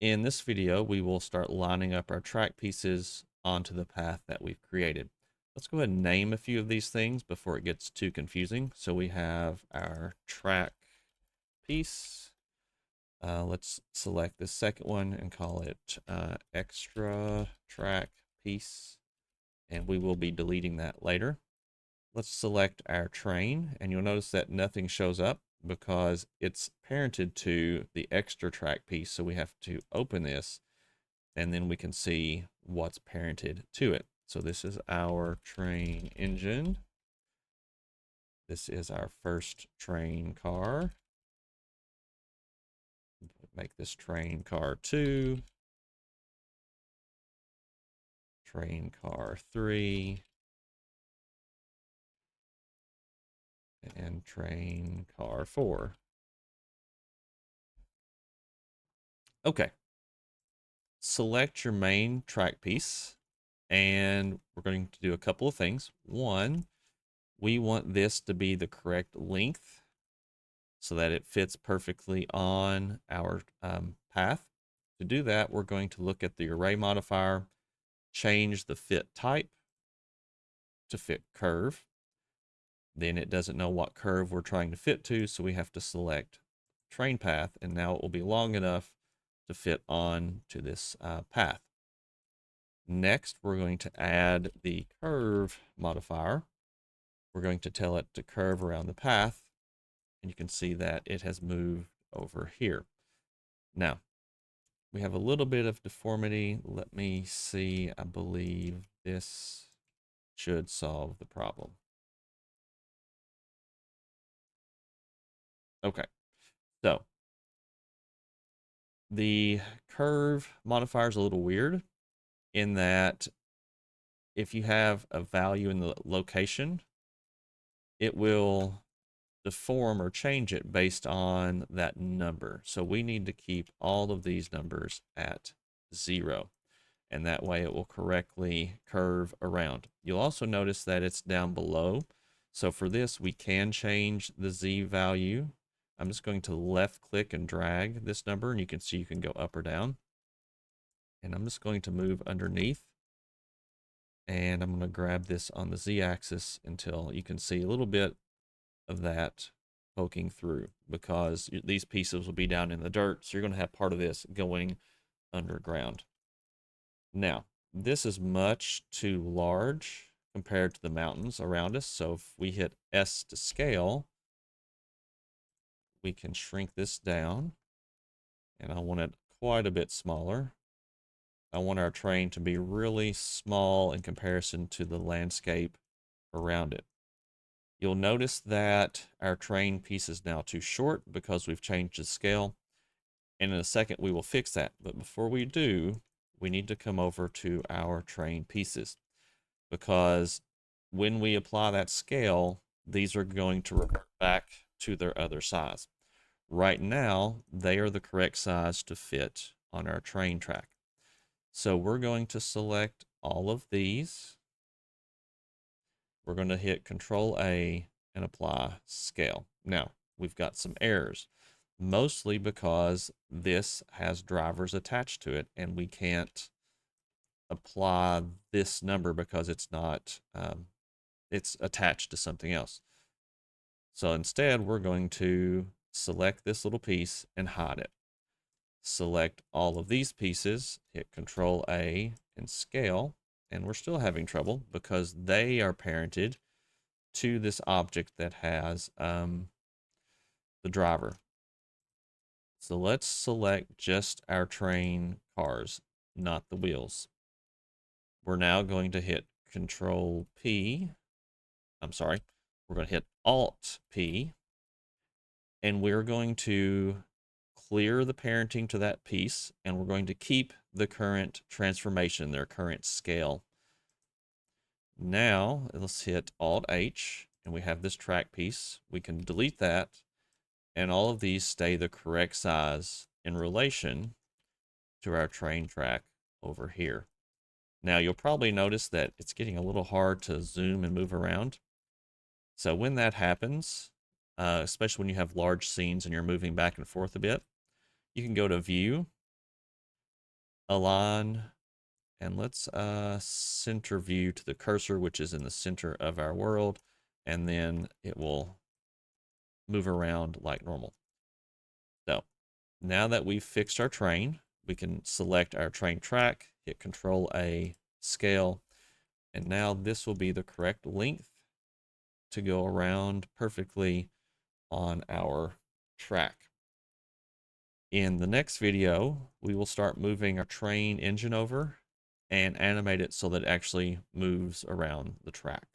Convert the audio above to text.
In this video, we will start lining up our track pieces onto the path that we've created. Let's go ahead and name a few of these things before it gets too confusing. So we have our track piece. Let's select the second one and call it extra track piece, and we will be deleting that later. Let's select our train, and you'll notice that nothing shows up because it's parented to the extra track piece. So we have to open this, and then we can see what's parented to it. So this is our train engine. This is our first train car. Make this train car 2, train car 3, and train car 4. Okay. Select your main track piece, and we're going to do a couple of things. One, we want this to be the correct length so that it fits perfectly on our path. To do that, we're going to look at the array modifier, change the fit type to fit curve. Then it doesn't know what curve we're trying to fit to, so we have to select train path, and now it will be long enough to fit on to this path. Next, we're going to add the curve modifier. We're going to tell it to curve around the path, and you can see that it has moved over here. Now, we have a little bit of deformity. Let me see. I believe this should solve the problem. Okay, so the curve modifier is a little weird in that if you have a value in the location, it will deform or change it based on that number. So we need to keep all of these numbers at 0, and that way it will correctly curve around. You'll also notice that it's down below. So for this, we can change the Z value. I'm just going to left click and drag this number, and you can see you can go up or down. And I'm just going to move underneath, and I'm going to grab this on the Z axis until you can see a little bit of that poking through, because these pieces will be down in the dirt. So you're going to have part of this going underground. Now, this is much too large compared to the mountains around us. So if we hit S to scale, we can shrink this down, and I want it quite a bit smaller. I want our train to be really small in comparison to the landscape around it. You'll notice that our train piece is now too short because we've changed the scale. And in a second, we will fix that. But before we do, we need to come over to our train pieces, because when we apply that scale, these are going to revert back to their other size. Right now, they are the correct size to fit on our train track. So we're going to select all of these. We're going to hit Control A and apply scale. Now, we've got some errors, mostly because this has drivers attached to it, and we can't apply this number because it's not, it's attached to something else. So instead, we're going to select this little piece and hide it. Select all of these pieces, hit Control A and scale, and we're still having trouble because they are parented to this object that has the driver. So let's select just our train cars, not the wheels. We're now going to hit Control P. I'm sorry, we're going to hit Alt P, and we're going to clear the parenting to that piece, and we're going to keep the current transformation, their current scale. Now, let's hit Alt H, and we have this track piece. We can delete that, and all of these stay the correct size in relation to our train track over here. Now, you'll probably notice that it's getting a little hard to zoom and move around. So when that happens, especially when you have large scenes and you're moving back and forth a bit, you can go to View, align, and let's center view to the cursor, which is in the center of our world, and then it will move around like normal. So now that we've fixed our train, we can select our train track, hit Control A, scale, and now this will be the correct length to go around perfectly on our track. In the next video, we will start moving our train engine over and animate it so that it actually moves around the track.